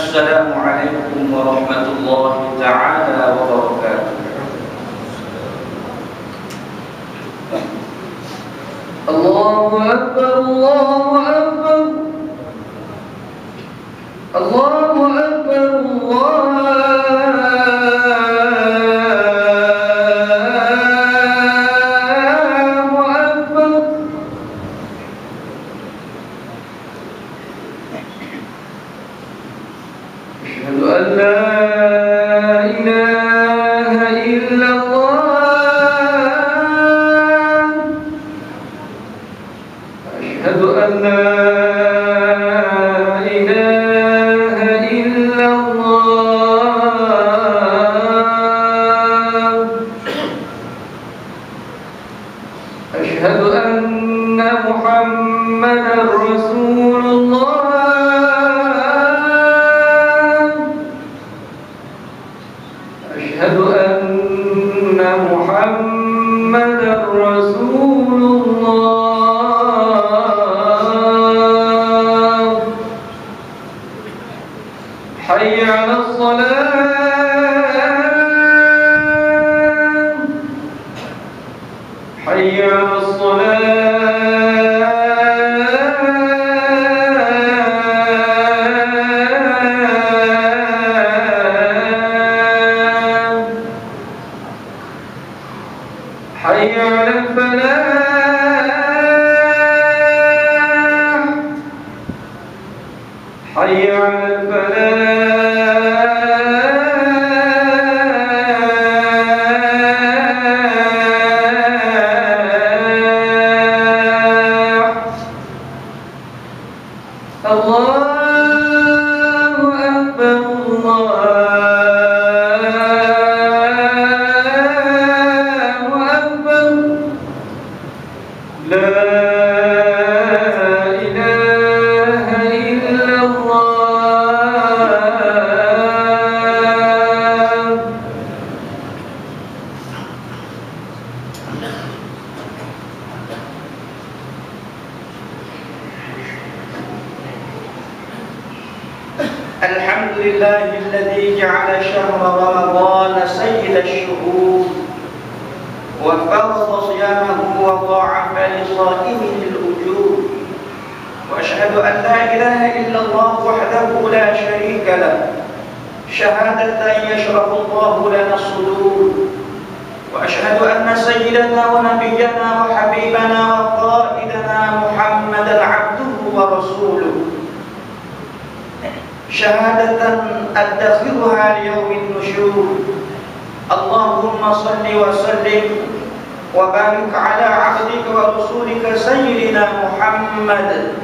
Assalamualaikum warahmatullahi ta'ala wabarakatuh. Allahu Akbar, Allahu Akbar, Allahu Akbar, Allahu Akbar. Asyhadu an la ilaha illallah, asyhadu an la ilaha illallah, asyhadu anna Muhammadar Rasulullah, asyhadu anna Muhammadar Rasulullah. Hayya 'alas salat, hayya 'alas salat, hayya 'alal falah, hayya 'alal falah. Allahu Akbar, Allahu Akbar. La ilaha illallah. Alhamdulillahilladzi ja'ala syahra Ramadan sayyida ash-shuhur wa farada siyamahu wa dha'afa li sha'imihi al-ujur, wa ashhadu an la ilaha illallah wahdahu la sharika lahu shahadatan yashrahu Allahu lana as-sudur, wa ashhadu anna sayyidana wa nabiyyana wa habibana wa qa'idana Muhammadan 'abduhu wa rasuluhu syahadatan adkhiruha li yaumin nusyur. Allahumma salli wa sallim wa barik ala 'abdika wa rasulika sayyidina Muhammad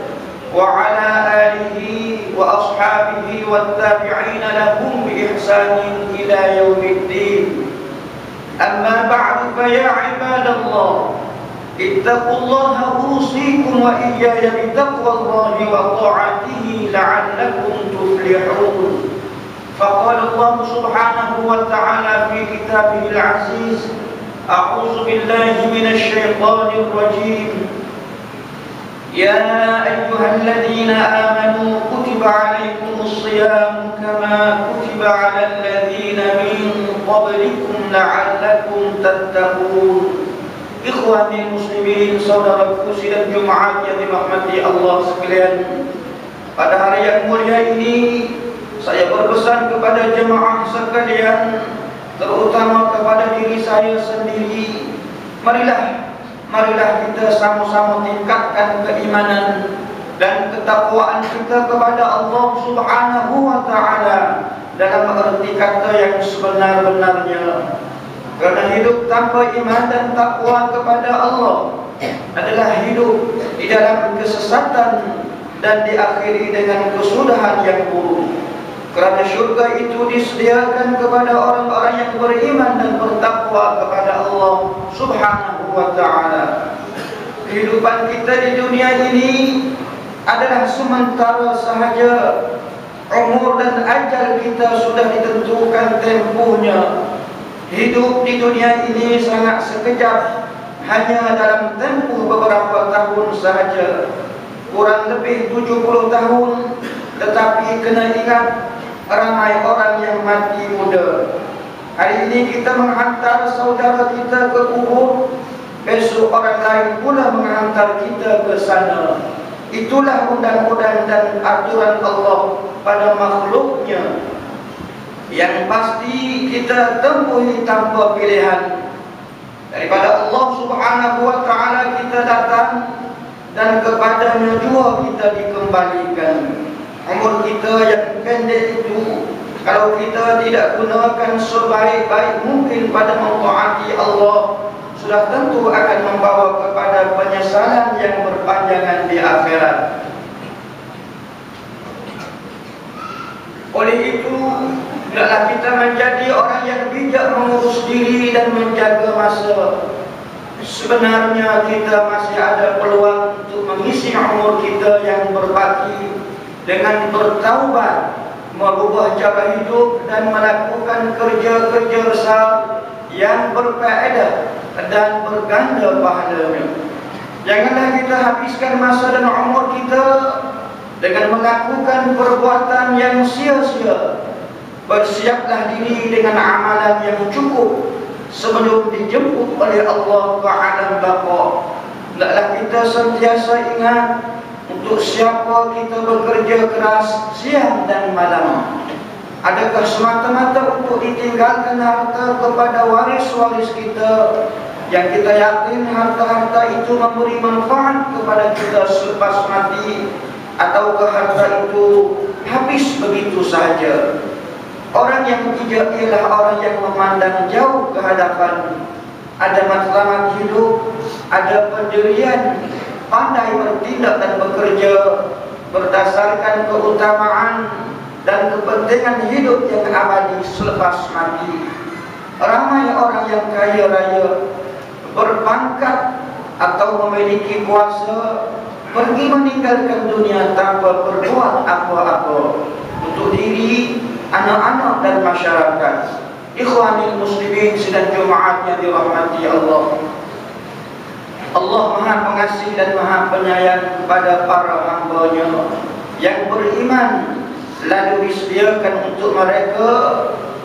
wa ala alihi wa ashabihi wat tabi'ina lahum bi ihsanin ila yaumiddin. Amma ba'du, fa ya ibadallah, ittaqullaha usikum wa iyaya bitaqwallahi wa ta'atihi la'allakum tuflihun. Faqala Allah subhanahu wa ta'ala fi kitabihil aziz, a'udzu billahi minasy syaithanir rajim. Ya ayyuhalladzina amanu kutiba 'alaikumus shiyam kama kutiba 'alal ladzina min qablikum la'allakum tattaqun. Ikhwani muslimin, saudaraku sidang Jumat yang dirahmati Allah sekalian, pada hari yang mulia ini saya berpesan kepada jemaah sekalian, terutama kepada diri saya sendiri, marilah kita sama-sama tingkatkan keimanan dan ketakwaan kita kepada Allah Subhanahu wa ta'ala dalam arti kata yang sebenar-benarnya. Karena hidup tanpa iman dan takwa kepada Allah adalah hidup di dalam kesesatan dan diakhiri dengan kesudahan yang buruk. Kerana syurga itu disediakan kepada orang-orang yang beriman dan bertakwa kepada Allah Subhanahu wa ta'ala. Kehidupan kita di dunia ini adalah sementara sahaja. Umur dan ajal kita sudah ditentukan tempohnya. Hidup di dunia ini sangat sekejap, hanya dalam tempoh beberapa tahun sahaja, kurang lebih 70 tahun. Tetapi kena ingat, ramai orang yang mati muda. Hari ini kita menghantar saudara kita ke kubur, besok orang lain pula menghantar kita ke sana. Itulah undang-undang dan aturan Allah pada makhluknya, yang pasti kita temui tanpa pilihan. Daripada Allah Subhanahu wa ta'ala kita datang, dan kepadanya jua kita dikembalikan. Umur kita yang pendek itu, kalau kita tidak gunakan sebaik-baik mungkin pada mentaati Allah, sudah tentu akan membawa kepada penyesalan yang berpanjangan di akhirat. Oleh itu, hendaklah kita menjadi orang yang bijak mengurus diri dan menjaga masa. Sebenarnya kita masih ada peluang untuk mengisi umur kita yang berbaki dengan bertaubat, merubah cara hidup dan melakukan kerja-kerja besar yang berfaedah dan berganda pahalanya. Janganlah kita habiskan masa dan umur kita dengan melakukan perbuatan yang sia-sia. Bersiaplah diri dengan amalan yang cukup sebelum dijemput oleh Allah ke alam baka. Hendaklah kita sentiasa ingat untuk siapa kita bekerja keras siang dan malam. Adakah semata-mata untuk ditinggalkan harta kepada waris-waris kita, yang kita yakin harta-harta itu memberi manfaat kepada kita selepas mati, ataukah harta itu habis begitu saja? Orang yang bijak ialah orang yang memandang jauh ke hadapan. Ada matlamat hidup, ada pendirian, pandai bertindak dan bekerja berdasarkan keutamaan dan kepentingan hidup yang abadi selepas mati. Ramai orang yang kaya raya, berpangkat atau memiliki kuasa, pergi meninggalkan dunia tanpa berbuat apa-apa untuk diri, anak-anak dan masyarakat. Ikhwanil muslimin sidang Jumaat yang dirahmati Allah. Allah Maha Pengasih dan Maha Penyayang kepada para hamba-Nya yang beriman, lalu disediakan untuk mereka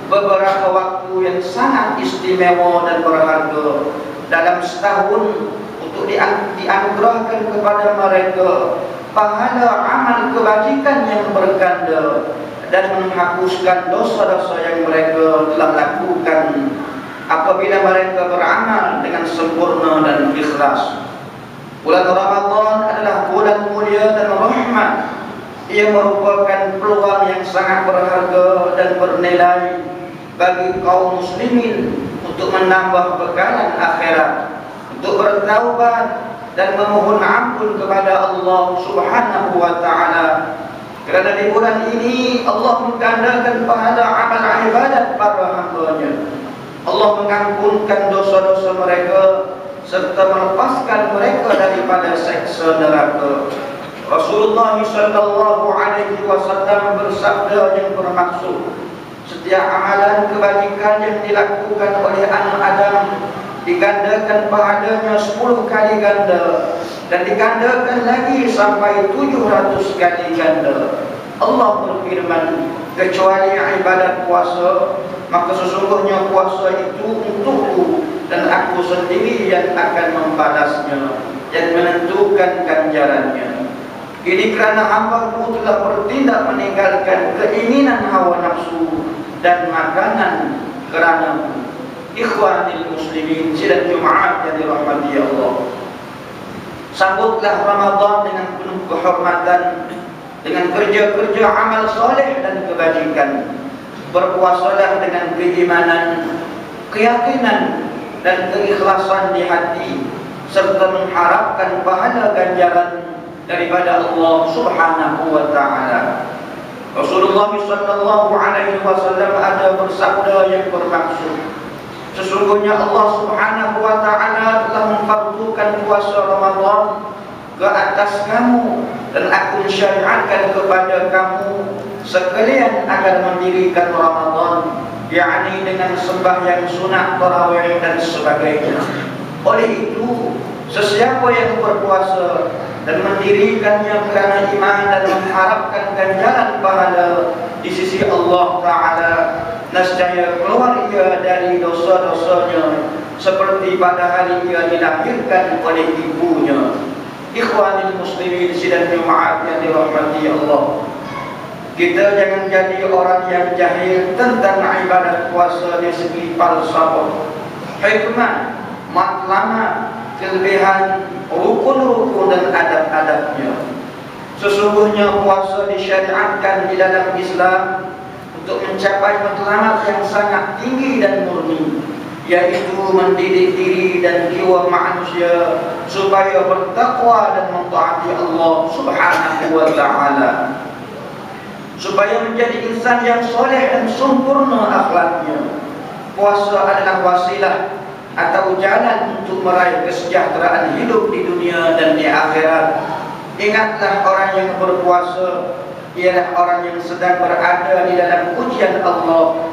beberapa waktu yang sangat istimewa dan berharga dalam setahun untuk dianugerahkan kepada mereka pahala amal kebajikan yang berganda dan menghapuskan dosa-dosa yang mereka telah lakukan apabila mereka beramal dengan sempurna dan ikhlas. Bulan Ramadan adalah bulan mulia dan rahmat. Ia merupakan peluang yang sangat berharga dan bernilai bagi kaum muslimin untuk menambah bekalan akhirat, untuk bertaubat dan memohon ampun kepada Allah Subhanahu wa ta'ala. Kerana di bulan ini Allah menggandakan pahala amal ibadat para hamba-Nya. Allah mengampunkan dosa-dosa mereka serta melepaskan mereka daripada siksa neraka. Rasulullah sallallahu alaihi wasallam bersabda yang bermaksud, setiap amalan kebajikan yang dilakukan oleh anak Adam digandakan pahalanya 10 kali ganda dan digandakan lagi sampai 700 kali ganda. Allah berfirman, kecuali ibadat puasa, maka sesungguhnya puasa itu untukku dan aku sendiri yang akan membalasnya dan menentukan ganjarannya. Ini kerana hamba-Ku telah bertindak meninggalkan keinginan hawa nafsu dan makanan kerana-Ku. Ikhwanil muslimin sidang Jumaat yang dirahmati Allah, sambutlah Ramadan dengan penuh kehormatan, dengan kerja-kerja amal soleh dan kebajikan. Berpuasalah dengan keimanan, keyakinan dan keikhlasan di hati, serta mengharapkan pahala ganjaran daripada Allah Subhanahu wa ta'ala. Rasulullah sallallahu alaihi wasallam ada bersabda yang bermaksud, sesungguhnya Allah Subhanahu wa ta'ala telah memfardukan puasa Ramadan ke atas kamu, dan aku mensyariatkan kepada kamu sekalian agar mendirikan Ramadan, yakni dengan sembahyang sunat, tarawih dan sebagainya. Oleh itu, sesiapa yang berpuasa dan mendirikannya kerana iman dan mengharapkan ganjaran pahala, di sisi Allah Ta'ala, nescaya keluar ia dari dosa-dosanya seperti pada hari ia dilahirkan oleh ibunya. Ikhwanil muslimin sidang Jumaat yang dirahmati Allah, kita jangan jadi orang yang jahil tentang ibadat puasa dari segi falsafah, hikmah, matlamat, kelebihan, rukun-rukun dan adab-adabnya. Sesungguhnya puasa disyariatkan di dalam Islam untuk mencapai matlamat yang sangat tinggi dan murni, yaitu mendidik diri dan jiwa manusia supaya bertakwa dan mentaati Allah Subhanahu wa Ta'ala, supaya menjadi insan yang soleh dan sempurna akhlaknya. Puasa adalah wasilah atau jalan untuk meraih kesejahteraan hidup di dunia dan di akhirat. Ingatlah, orang yang berpuasa ialah orang yang sedang berada di dalam ujian Allah,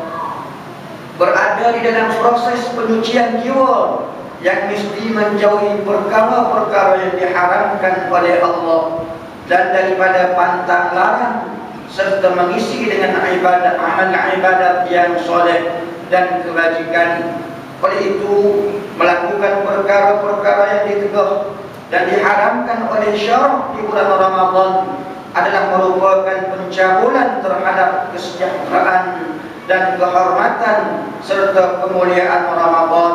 berada di dalam proses penyucian jiwa yang mesti menjauhi perkara-perkara yang diharamkan oleh Allah dan daripada pantang larang, serta mengisi dengan ibadat, amal ibadat yang soleh dan kebajikan. Oleh itu, melakukan perkara-perkara yang ditegah dan diharamkan oleh syarak di bulan Ramadan adalah merupakan pencabulan terhadap kesejahteraan dan kehormatan serta kemuliaan Ramadan,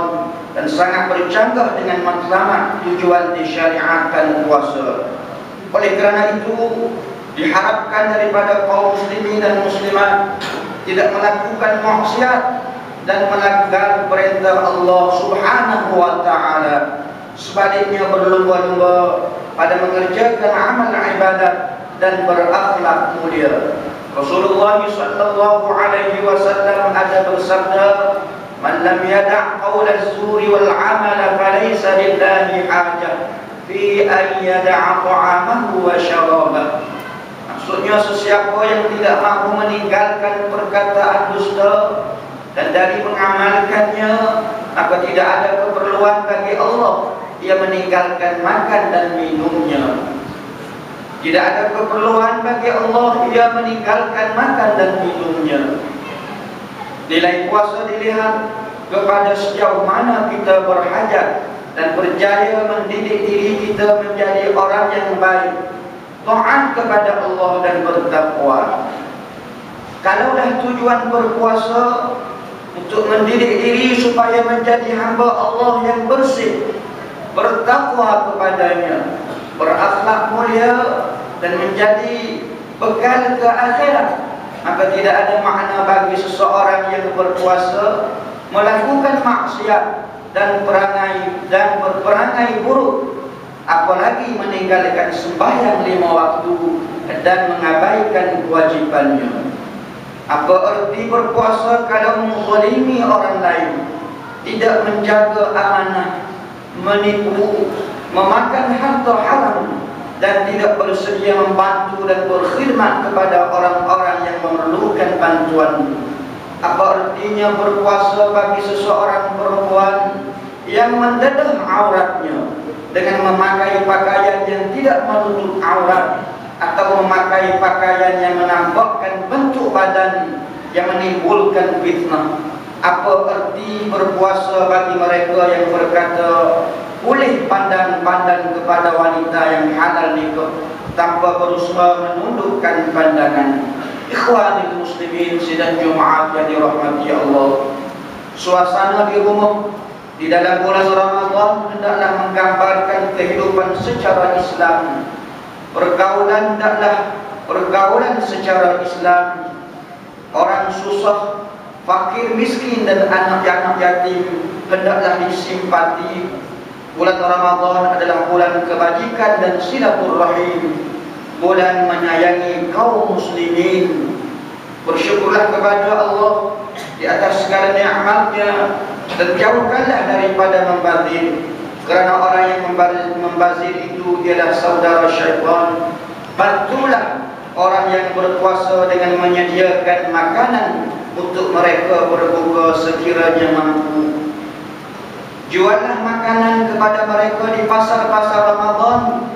dan sangat bercanggah dengan matlamat tujuan disyariatkan puasa. Oleh kerana itu, diharapkan daripada kaum muslimin dan muslimat tidak melakukan maksiat dan melanggar perintah Allah Subhanahu wa Ta'ala. Sebaliknya, berlomba-lomba pada mengerjakan amal ibadat dan berakhlak mulia. Rasulullah sallallahu alaihi wasallam ada bersabda, "Man lam yada' qaula az-zuri wal 'amala falaysa lillahi hajah fi an yada'a ta'amahu wa syarabahu." Maksudnya, sesiapa yang tidak mahu meninggalkan perkataan dusta dan dari mengamalkannya, maka tidak ada keperluan bagi Allah ia meninggalkan makan dan minumnya. Tidak ada keperluan bagi Allah ia meninggalkan makan dan minumnya. Nilai puasa dilihat kepada sejauh mana kita berhajat dan berjaya mendidik diri kita menjadi orang yang baik, taat kepada Allah dan bertakwa. Kalaulah tujuan berpuasa untuk mendidik diri supaya menjadi hamba Allah yang bersih, bertakwa kepadanya, berakhlak mulia dan menjadi bekal ke akhirat, maka tidak ada makna bagi seseorang yang berpuasa melakukan maksiat dan berperangai buruk, apalagi meninggalkan sembahyang 5 waktu dan mengabaikan kewajibannya. Apa arti berpuasa kalau menzalimi orang lain, tidak menjaga amanah, menipu, memakan harta haram, dan tidak bersedia membantu dan berkhidmat kepada orang-orang yang memerlukan bantuan? Apa artinya berpuasa bagi seseorang perempuan yang mendedah auratnya dengan memakai pakaian yang tidak menutup aurat, atau memakai pakaian yang menampakkan bentuk badan yang menimbulkan fitnah? Apa arti berpuasa bagi mereka yang berkata boleh pandang-pandang kepada wanita yang halal nikah tanpa berusaha menundukkan pandangan? Ikhwanil muslimin sidang Jumaat yang dirahmati Allah, suasana di rumah di dalam bulan Ramadan hendaklah menggambarkan kehidupan secara Islam. Pergaulan hendaklah pergaulan secara Islam. Orang susah, fakir, miskin dan anak-anak yatim hendaklah disimpati. Bulan Ramadan adalah bulan kebajikan dan silaturahim, bulan menyayangi kaum muslimin. Bersyukurlah kepada Allah di atas segala nikmatnya dan jauhkanlah daripada membazir, kerana orang yang membazir itu ialah saudara syaitan. Bantulah orang yang berpuasa dengan menyediakan makanan untuk mereka berbuka sekiranya mampu. Juallah makanan kepada mereka di pasar-pasar Ramadan,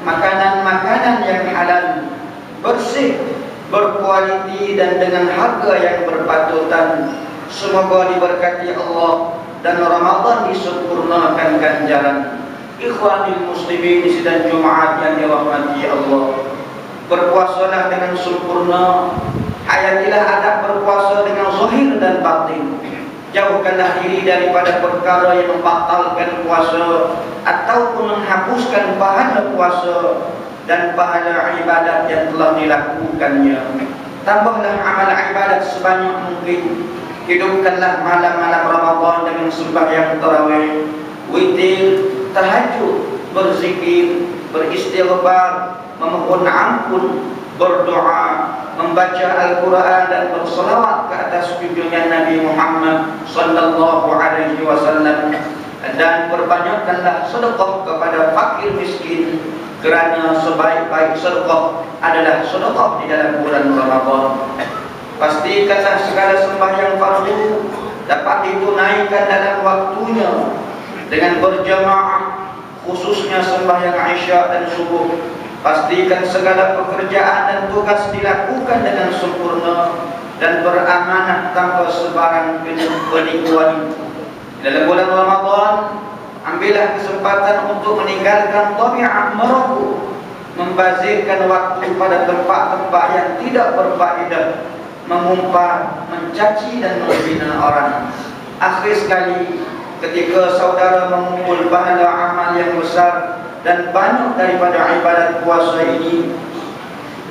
makanan-makanan yang halal, bersih, berkualiti dan dengan harga yang berpatutan. Semoga diberkati Allah dan Ramadan disempurnakan ganjaran. Ikhwanil muslimin sidang Jumat yang dirahmati Allah, berpuasalah dengan sempurna, hayatilah adab berpuasa dengan zahir dan batin. Jauhkanlah diri daripada perkara yang membatalkan puasa ataupun menghapuskan pahala puasa dan pahala ibadat yang telah dilakukannya. Tambahlah amal ibadat sebanyak mungkin. Hidupkanlah malam-malam Ramadan dengan sembahyang tarawih, witir, tahajud, berzikir, beristighfar, memohon ampun, berdoa, membaca Al-Quran dan berselawat ke atas junjungan Nabi Muhammad sallallahu alaihi wasallam, dan perbanyakkanlah sedekah kepada fakir miskin, kerana sebaik-baik sedekah adalah sedekah di dalam bulan Ramadan. Pastikanlah segala sembahyang fardu dapat ditunaikan dalam waktunya dengan berjamaah, khususnya sembahyang Isya dan subuh. Pastikan segala pekerjaan dan tugas dilakukan dengan sempurna dan beramanah tanpa sebarang penipuan. Dalam bulan Ramadan, ambillah kesempatan untuk meninggalkan tabiat merokok, membazirkan waktu pada tempat-tempat yang tidak berfaedah, mengumpat, mencaci dan menghina orang. Akhir sekali, ketika saudara mengumpul pahala amal yang besar dan banyak daripada ibadat puasa ini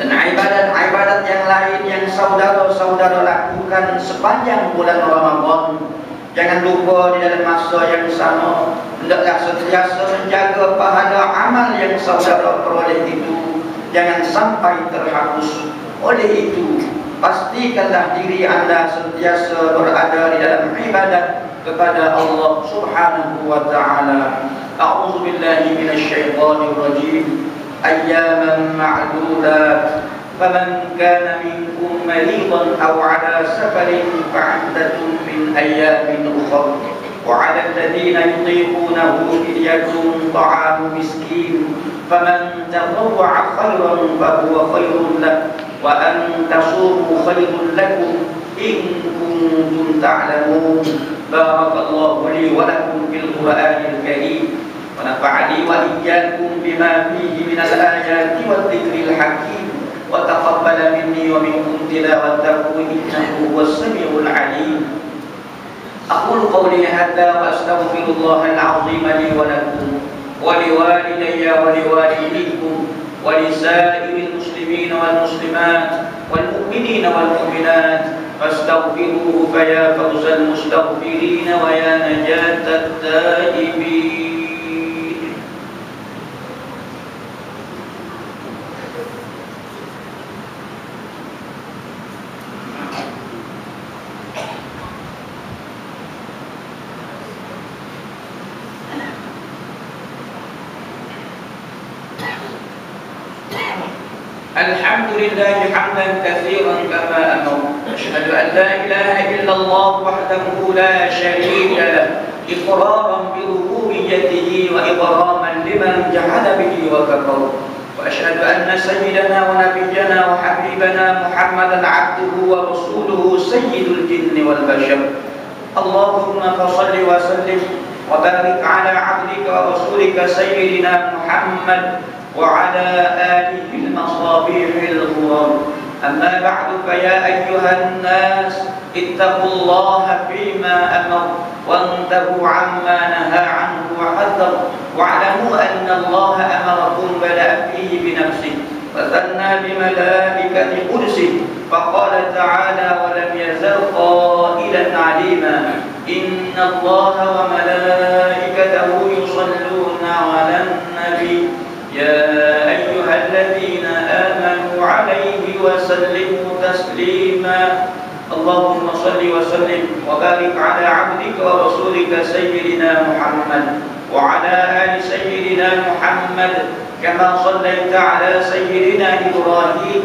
dan ibadat-ibadat yang lain yang saudara-saudara lakukan sepanjang bulan Ramadan, jangan lupa di dalam masa yang sama hendaklah sentiasa menjaga pahala amal yang saudara peroleh itu jangan sampai terhapus. Oleh itu, pastikanlah diri anda sentiasa berada di dalam ibadat kepada Allah Subhanahu wa taala. A'udzu billahi minasyaitonir rajim. Ayyaman ma'dudat. Faman kana minkum maridan aw 'ala safarin fa'iddatun min ayyamin ukhra. Wa 'ala alladhina yutiqunahu fidyatun ta'amu miskin. Faman tatawwa'a khairan fa huwa khairun lahu. Wa an tasumu khairun lakum in kuntum ta'lamun. Barakallahu li wa lakum fil Qur'anil Karim wa nafa'ani wa iyyakum bima fihi minal ayati wad dzikril hakim wa taqabbala minni wa minkum tilawatahu innahu huwas samiul alim. Aqulu qawli hadza wa astaghfirullahal azim li wa lakum wa liwalidayya wa liwalidikum wa lisairil muslimin wal muslimat wal mu'minina wal mu'minat fastaghfiruhu fa ya fawzal mustaghfirin wa ya najatat taibin. Alhamdulillah hamdan katsiran kama amara. Asyhadu an la ilaha illallah wahdahu la syarika lah, iqraran bi rububiyyatihi wa iqraman liman jahada bihi wa kafara. Wa asyhadu anna sayyidana wa nabiyyana wa habibana Muhammadan abduhu wa rasuluhu sayyidul jinni wal bashar. Allahumma fashalli wa sallim wa barik ala 'abdika wa rasulika sayyidina Muhammad وعلى آله المصابيح الغرر. أما بعد فيا أيها الناس اتقوا الله فيما أمر وانتهوا عما نهى عنه وحذر واعلموا أن الله أمركم بدأ فيه بنفسه وثنى بملائكة قدسه فقال تعالى ولم يزل قائلا عليما إن الله وملائكته يصلون على النبي يا أيها الذين آمنوا عليه وسلموا تسليما. اللهم صل وسلم وبارك على عبدك ورسولك سيدنا محمد وعلى آل سيدنا محمد كما صليت على سيدنا إبراهيم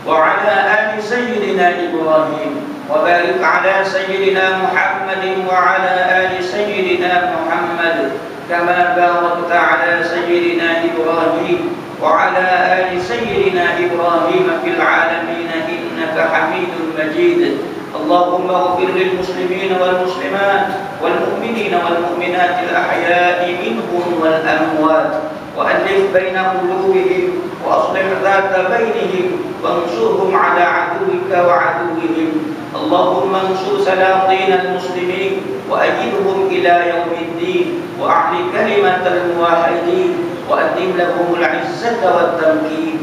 وعلى آل سيدنا إبراهيم وبارك على سيدنا محمد وعلى آل سيدنا محمد كما باركت على سيدنا إبراهيم وعلى آل سيدنا إبراهيم في العالمين إنك حميد مجيد. اللهم اغفر للمسلمين والمسلمات والمؤمنين والمؤمنات الأحياء منهم والأموات، وألف بين قلوبهم وأصلح ذات بينهم، وانصرهم على عدوك وعدوهم. اللهم انصر سلاطين المسلمين وأيدهم إلى يوم الدين، وأعل كلمة الموحدين، وأدم لهم العزة والتمكين.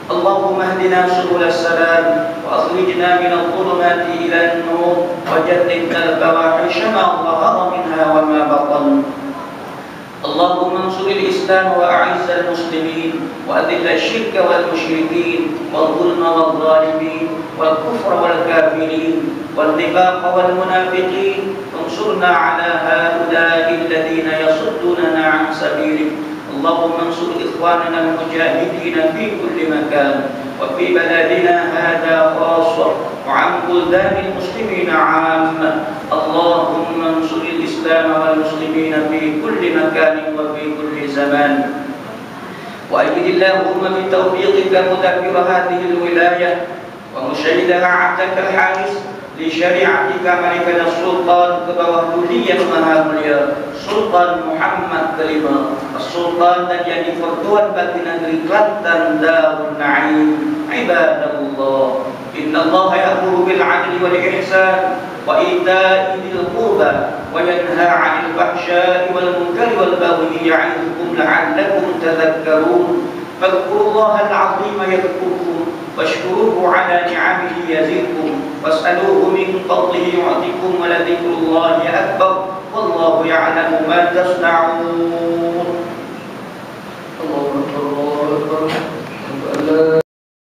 اللهم اهدنا سبل السلام، وأخرجنا من الظلمات إلى النور، وجنبنا الفواحش ما ظهر منها وما بطن. اللهم انصر الإسلام وأعز المسلمين، وأذل الشرك والمشركين والظلم والظالمين والكفر والكافرين والنفاق والمنافقين. انصرنا على هؤلاء الذين يصدوننا عن سبيلك. اللهم انصر إخواننا المجاهدين في كل مكان، وفي بلدنا هذا خاصة، وعن بلدان المسلمين عامة. اللهم انصر الإسلام والمسلمين في كل مكان وفي كل زمان. وأيد اللهم بتوفيقك مدبر هذه الولاية ومشيدها عبدك الحارس لشريعتك ملكنا السلطان كبawah Maha Mulia Sultan Muhammad kelima, Sultan dan yang dipertuan bagi negeri Kelantan Darul Naim. Ibadallah, inna Allah ya'muru bil 'adli wal ihsan wa ita'i dzil qurba wa yanha 'anil fahsya'i wal munkari wal baghi ya'idukum la'allakum tadhakkarun. Fadhkurullaha al-'azima yadhkurkum washkuruhu 'ala ni'amihi yazidkum was'aluhu min fadlihi yu'tikum wa la dzikrullahi akbar wallahu ya'lamu ma tasna'un.